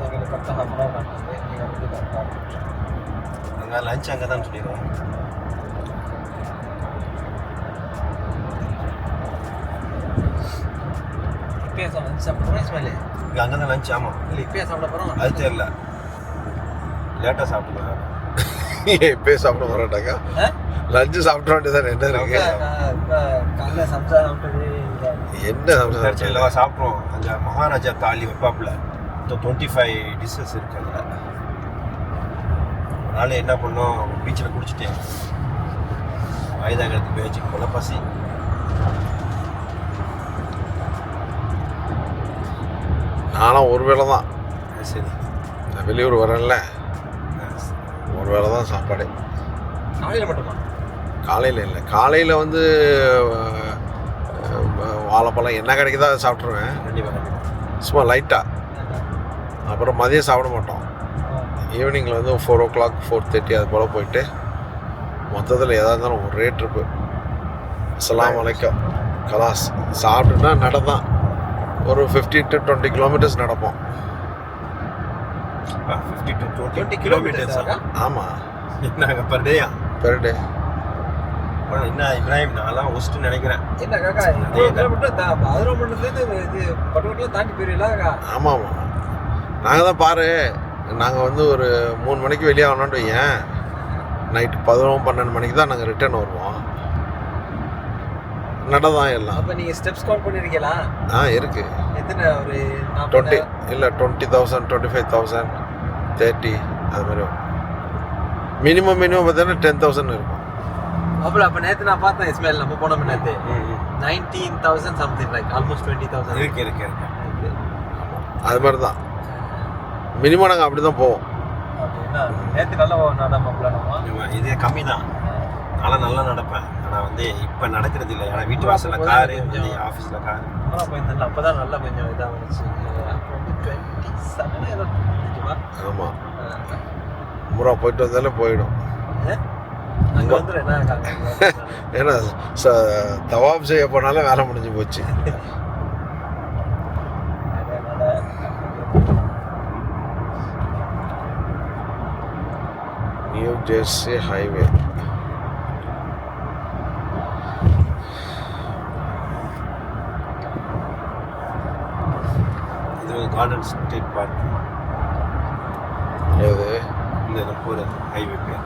எங்களுக்கு கரெக்டாக half an hour காட்டுறது. நீங்கள் வந்து கரெக்டாக அங்கே லஞ்ச் அங்கே தான் சொல்லிடுவோம். இப்போயே லஞ்ச் சாப்பிட்றோம் இஸ்மாயிலே. இங்கே அங்கே தான் லஞ்ச். ஆமாம், இல்லை இப்போயே சாப்பிட போகிறோம். அது தெரியல, லேட்டாக சாப்பிடுவேன். இப்போயே சாப்பிட போகிறாட்டாக்கா லஞ்சு சாப்பிட வேண்டியதான். என்ன இருக்கு காலைல சமைச்சா சாப்பிட்டது என்ன சர்ச்சையில் சாப்பிட்றோம். அந்த மகாராஜா தாலி வைப்பாப்புல 25 டிஷ்ஷஸ் இருக்குது. அதில் ஒரு நாள் என்ன பண்ணோம், பீச்சில் குடிச்சிட்டேன். வயதாங்கிறதுக்கு பேச்சு கொலை பசி. நானும் ஒரு வேளை தான். சரி, நான் வெளியூர் வரேன்ல, ஒரு வேளை தான் சாப்பாடு. காலையில் மட்டுமா? காலையில் இல்லை, காலையில் வந்து வாழைப்பழம் என்ன கிடைக்குதோ அதை சாப்பிட்ருவேன். கண்டிப்பாக சும்மா லைட்டாக. அப்புறம் மதியம் சாப்பிட மாட்டோம். ஈவினிங்கில் வந்து 4 o'clock 4:30 அது போல் போயிட்டு மொத்தத்தில் எதாக இருந்தாலும் ஒரே ட்ரிப்பு. அஸ்ஸலாமு அலைக்கும் கலாஸ் சாப்பிட்டுன்னா நடந்தான் ஒரு 15 to 20 கிலோமீட்டர்ஸ் நடப்போம். 50 to 20 கிலோமீட்டர்ஸ். ஆமாம், நாங்கள் பர் டேயா? Per day. என்ன இப்ராஹிம், நான்லாம் ஒஸ்ட்டு நினைக்கிறேன். என்ன காக்கா 11 கிலோமீட்டர் 11 மணிலேருந்து இது பட்டுக்கோட்டெலாம் தாண்டி போயிடலாம் காக்கா. ஆமாம் ஆமாம், நாங்கள் தான் பாரு, நாங்கள் வந்து ஒரு 3 மணிக்கு வெளியே ஆகணுன்ட்டு ஏன் நைட்டு 11-12 மணிக்கு தான் நாங்கள் ரிட்டர்ன் வருவோம். நடதான் எல்லாம். அப்போ நீங்கள் ஸ்டெப்ஸ் கவுண்ட் பண்ணியிருக்கீங்களா? இருக்குது. எத்தனை? ஒரு 20 இல்லை 20,000 25,000 30 அது மாதிரி வரும். மினிமம் பார்த்தீங்கன்னா 10,000 இருக்கும். அப்போ நேற்று நான் பார்த்தேன் இஸ்மாயில், நம்ம போன நேற்று 19,000 சம்திங், லைக் ஆல்மோஸ்ட் 20,000 இருக்கு. அது மாதிரி தான் மினிமம் நாங்கள் அப்படி தான் போவோம். அப்படின்னா நேற்று நல்லா நடப்போம். இதே கம்மி தான். நான்லாம் நல்லா நடப்பேன். ஆனால் வந்து இப்போ நடக்கிறது இல்லை. ஏன்னா வீட்டு வாசலில் காரு, ஆஃபீஸில் காரு. போயிருந்தேன், அப்போ தான் நல்லா கொஞ்சம் இதாக வந்துச்சு. அப்போ வந்து 27 ஏதோ இருந்துச்சுப்பா. ஆமாம், முறை போயிட்டு வந்தாலே போயிடும். அங்கே வந்துடும் என்ன ஏன்னா தவாப் செய்ய போனாலே வேலை முடிஞ்சு போச்சு. New Jersey highway. இது கார்டன் ஸ்டேட் பார்க். எது இந்த போகிறது ஹைவே பேர்.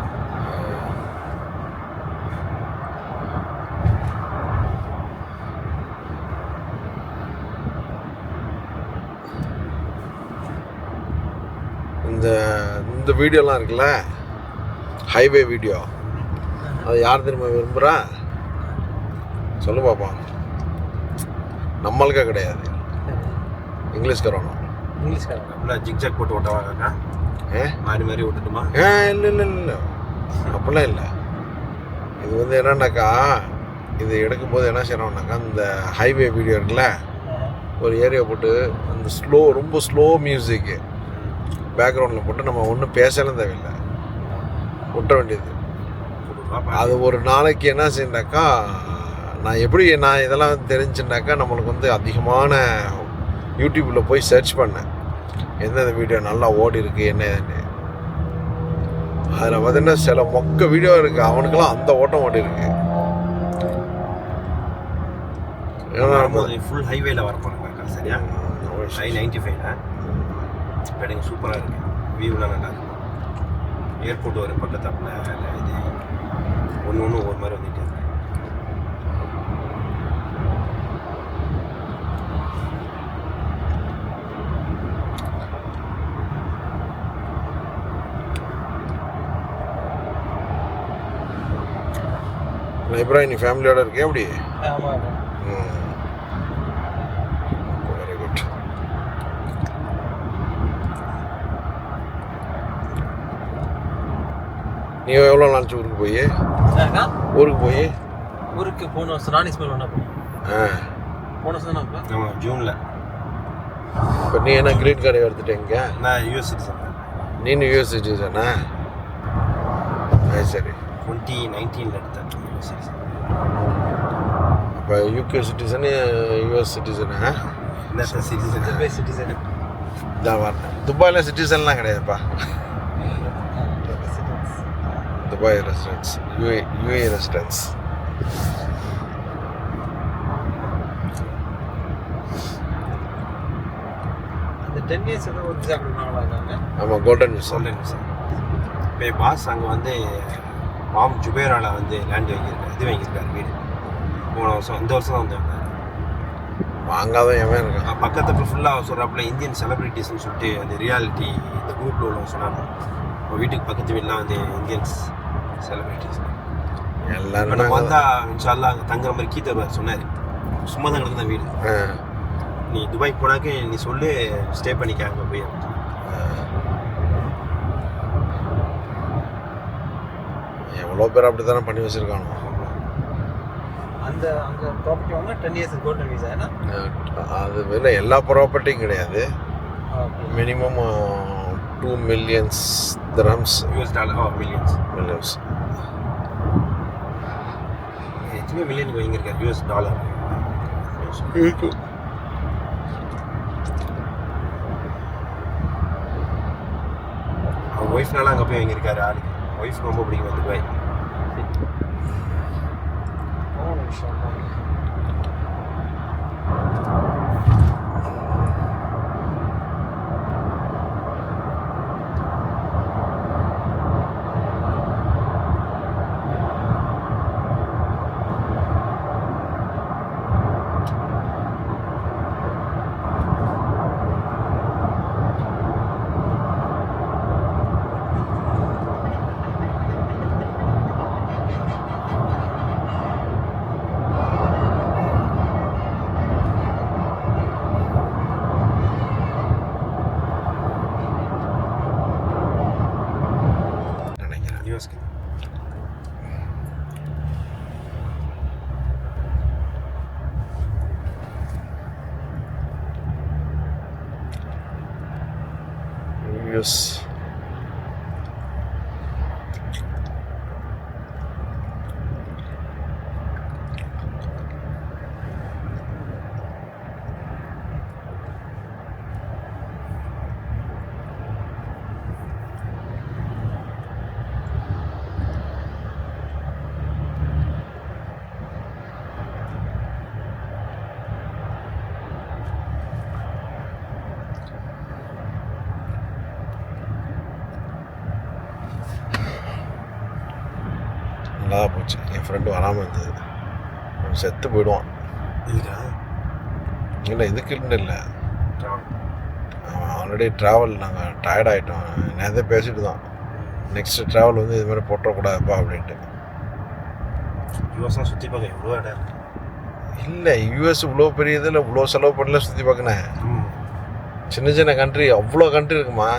இந்த வீடியோலாம் இருக்குல்ல, ஹைவே வீடியோ, அது யார் தெரியுமா விரும்புகிறா? சொல்லு பாப்பா. நம்மளுக்கே கிடையாது, இங்கிலீஷ்காரணும். இங்கிலீஷ்காரன் ஜிக்ஜாக் போட்டு ஓட்டவாங்க. மாறி மாறி விட்டுட்டுமா? இல்லை இல்லை இல்லை, அப்படிலாம் இல்லை. இது வந்து என்னன்னாக்கா, இது எடுக்கும்போது என்ன செய்யணும்னாக்கா, இந்த ஹைவே வீடியோ இருக்குல்ல, ஒரு ஏரியா போட்டு அந்த ரொம்ப ஸ்லோ மியூசிக்கு பேக்ரவுண்டில் போட்டு நம்ம ஒன்றும் பேசலாம் தேவையில்லை, விட்ட வேண்டியது. அது ஒரு நாளைக்கு என்ன செய்யண்டாக்கா, நான் இதெல்லாம் தெரிஞ்சுனாக்கா நம்மளுக்கு வந்து அதிகமான யூடியூப்பில் போய் சர்ச் பண்ணேன் எந்தெந்த வீடியோ நல்லா ஓடி இருக்குது என்னன்னு. அதில் பார்த்தீங்கன்னா சில மொக்க வீடியோ இருக்குது, அவனுக்கெல்லாம் அந்த ஓட்டம் ஓடி இருக்கு. ஃபுல் ஹைவேல வர போகிறாங்க. சரியா? I-95 வெட்டிங் சூப்பராக இருக்குது. வியூலாம் நல்லா இருக்கும். ஏர்போர்ட் ஒரு பக்கத்தாப்பில் இது ஒன்று ஒரு மாதிரி வந்துட்டு இருக்கு. இப்ராஹிம், நீ ஃபேமிலியோட இருக்கே அப்படி? Very good. நீ எவ்வளோ நாளைச்சு ஊருக்கு போன வருஷம் நான் இஸ்மாயில் ஒன்றா போன வருஷம் தான். ஆமாம், ஜூனில். இப்போ நீ என்ன கிரீன் கார்டு எடுத்துட்டேங்க? நான் யூஎஸ் சிட்டிசன். நீனு யூஎஸ் சிட்டிசனா? சரி, 2019 எடுத்தேன் யூஎஸ் சிட்டிசன். இப்போ யூகே சிட்டிசனு யூஎஸ் சிட்டிசனா? என்ன சிட்டிசன் துபாய் சிட்டிசன். இதான் வரேன். துபாயில் சிட்டிசன்லாம் கிடையாதுப்பா. Dubai residents, UAE residents. அந்த 10 years ஏதோ ஒரு விசா கொடுக்குறாங்களா? ஆமாம், கோல்டன் விசா. Golden visa. இப்போ என் பாஸ் அங்கே வந்து மாம் ஜுபேரால வந்து லேண்ட் வாங்கியிருக்காரு, இது வாங்கியிருக்காரு வீடு. போன வருஷம், இந்த வருஷம் தான் வந்தாங்க. வாங்காத எவன் இருக்கான். பக்கத்தில் ஃபுல்லாக சொல்கிறாப்புல இந்தியன் செலிபிரிட்டிஸ்ன்னு சொல்லிட்டு அந்த ரியாலிட்டி இந்த குரூப்பில் உள்ளவங்க சொன்னாங்க. இப்போ வீட்டுக்கு பக்கத்து வீடெலாம் வந்து இந்தியன்ஸ் செலிபிரிட்டிஸ். எல்லாரும் நம்ம வந்தால் இன்ஷால்லா அங்கே தங்குற மாதிரி கீதர் சொன்னார். சும்மா தான் கிடக்குற வீடு. நீ துபாய் போனாக்க நீ சொல்லு, ஸ்டே பண்ணிக்க அங்கே போய். எவ்வளோ பேர் அப்படி தானே பண்ணி வச்சுருக்கானோ. அந்த அங்கே ப்ராப்பர்ட்டி வாங்க 10 years கோல்டன் விசா. ஏன்னா அது இல்லை, எல்லா ப்ராப்பர்ட்டியும் கிடையாது. Okay. Minimum 2 million dirhams. US dollar millions. millions. எத்தனை மில்லியன் வாங்கியிருக்காரு US டாலர்? அவங்க ஒய்ஃப்னால அங்கே போய் வாங்கியிருக்காரு ஆளுக்கு. ஒய்ஃப் ரொம்ப பிடிக்கும் துபாய். போகணும் இன்ஷால்லா. நினைக்கிறேன். யூஎஸ்க்கு யூஎஸ். நல்லா போச்சு. என் ஃப்ரெண்டு வராமல் இருந்தது. அவன் செத்து போயிடுவான். இதுக்கா இல்லை, இதுக்குன்னு இல்லை. அவன் ஆல்ரெடி ட்ராவல் நாங்கள் டயர்ட் ஆகிட்டோம். நேரத்தை பேசிட்டு தான் நெக்ஸ்ட் ட்ராவல் வந்து இது மாதிரி போட்டக்கூடாதுப்பா அப்படின்ட்டு. யூஎஸ்லாம் சுற்றி பார்க்க எவ்வளோ இடம் இருக்கு. இல்லை, யூஎஸ் இவ்வளோ பெரிய இதில் இவ்வளோ செலவு பண்ணல சுற்றி பார்க்கணேன். சின்ன சின்ன கண்ட்ரி, அவ்வளோ கண்ட்ரி இருக்குமா,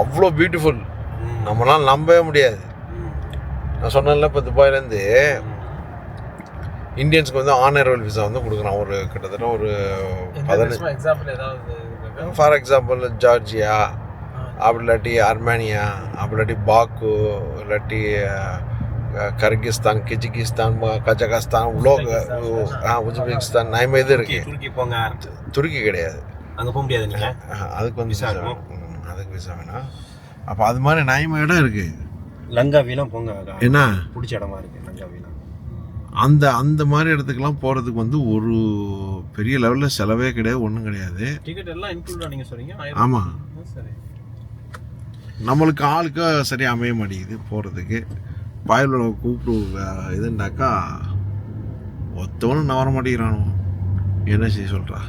அவ்வளோ பியூட்டிஃபுல். நம்மளால் நம்பவே முடியாது. நான் சொன்னேன்ல, இப்போ துபாயிலேருந்து இந்தியன்ஸ்க்கு வந்து ஆனரபிள் விசா வந்து கொடுக்குறான். ஒரு கிட்டத்தட்ட ஒரு 15. எக்ஸாம்பிள் ஏதாவது? ஃபார் எக்ஸாம்பிள் ஜார்ஜியா, அப்படி இல்லாட்டி அர்மேனியா, அப்படி இல்லாட்டி பாக்கு, இல்லாட்டி கர்கிஸ்தான், கிஜிகிஸ்தான், கஜகஸ்தான், உஸ்பெகிஸ்தான், நயமா இது இருக்கு. துருக்கி போங்க. துருக்கி கிடையாது, அங்கே போக முடியாது நீங்கள். அதுக்கு வந்து விசா வேணும். அதுக்கு விசா வேணும். அப்போ அது மாதிரி நயமா இடம் இருக்கு. லங்காவிலாம் போங்க, என்ன பிடிச்ச இடமா இருக்கு லங்காவிலாம். அந்த மாதிரி இடத்துக்குலாம் போகிறதுக்கு வந்து ஒரு பெரிய லெவலில் செலவே கிடையாது, ஒன்றும் கிடையாது. டிக்கெட் எல்லாம் இன்க்ளூடாக நீங்கள் சொல்கிறீங்க? ஆமாம். சரி, நம்மளுக்கு ஆளுக்கு சரியாக அமைய மாட்டேங்குது போகிறதுக்கு. பாயலோட கூப்பிட்டு இதுண்டாக்கா ஒத்தவனும் நவர மாட்டேங்கிறானோ. என்ன செய்ய சொல்கிறா?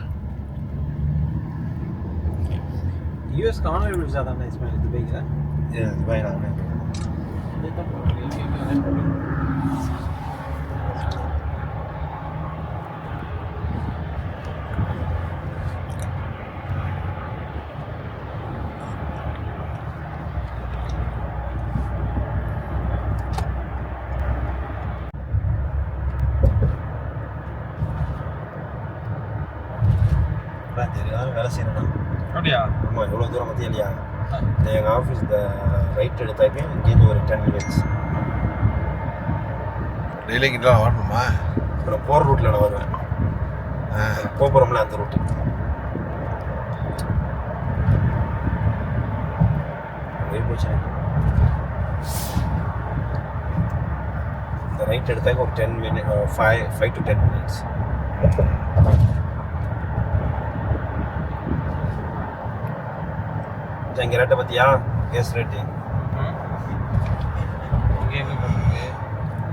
யூஎஸ்க்கு ஆனரபிள் விசா தானே இஸ்மாயில் துபாய்க்கு? துபாய் நான் வேலை செய்யணும். அப்படியா? ஆமாம், எவ்வளோ தூரம் மத்திய இல்லையா? எங்கள் ஆஃபீஸ் இந்த ரைட் எடுத்தாக்கே இங்கேருந்து ஒரு 10 minutes. டெய்லிக்கிட்ட வரணுமா? அப்புறம் போகிற ரூட்டில் நான் வருவேன். போகிறோம்ல அந்த ரூட்டு. போச்சு இந்த ரைட் எடுத்தாக்க ஒரு 10 minutes 5 to 10 minutes. இங்கே ரேட்டை பார்த்தியா? கேஸ் ரேட்டு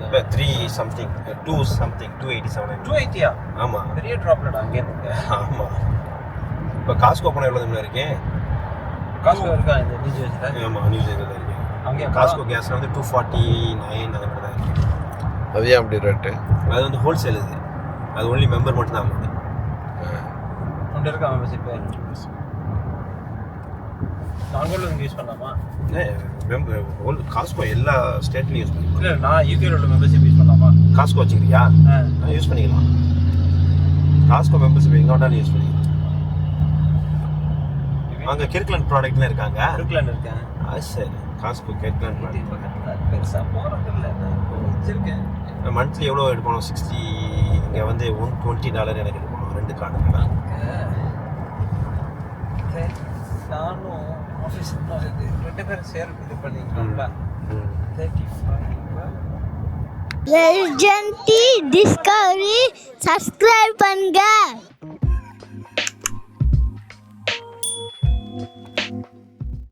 இப்போ 3 something 2 something 287. 280 ஆமாம், பெரிய ட்ராப்லடா அங்கே இருக்கு. ஆமாம். இப்போ காஸ்கோ போனால் எவ்வளோ தூரம் இருக்கேன்? காஸ்கோ இருக்கா இந்த நியூ ஜெர்சியில்? ஆமாம், நியூ ஜெர்சியில் இருக்கேன். அங்கே காஸ்கோ கேஸ் வந்து 249 அந்த மாதிரி தான் இருக்கு. அது ஏன் அப்படி ரேட்டு? அது வந்து ஹோல்சேல். அது ஒன்லி மெம்பர் மட்டும் தான் அமௌண்ட். ஒன்று இருக்கா மெம்பர்ஷிப்பு? நாங்களும் இங்கே யூஸ் பண்ணலாமா? மெம்பர் காஸ்கோ எல்லா ஸ்டேட்லையும் யூஸ் பண்ணிக்கலாம். இல்லை நான் யூகேல உள்ள மெம்பர்ஷிப் யூஸ் பண்ணலாமா? காஸ்கோ வச்சுக்கிறியா? யூஸ் பண்ணிக்கலாம். காஸ்கோ மெம்பர்ஷிப் எங்கே வேணாலும் யூஸ் பண்ணிக்கலாம். அங்கே கிர்க்லாண்ட் ப்ராடக்ட்லாம் இருக்காங்க. கிர்க்லாண்ட் இருக்கேன். அது சரி, காஸ்கோ கிர்க்லாண்ட் ப்ராடக்ட் பெருசாக போகிறது இல்லை, வச்சிருக்கேன். மந்த்லி எவ்வளோ எடுக்கணும்? 60. இங்கே வந்து $120 எனக்கு எடுக்கணும் 2 கார்டு. நானும் ஆஃபீஸ் 2 பேரும் ஷேர் இது பண்ணிக்கலாம்ல. 35 லெஜெண்ட் டிஸ்கவரி சப்ஸ்கிரைப் பண்ணுங்க.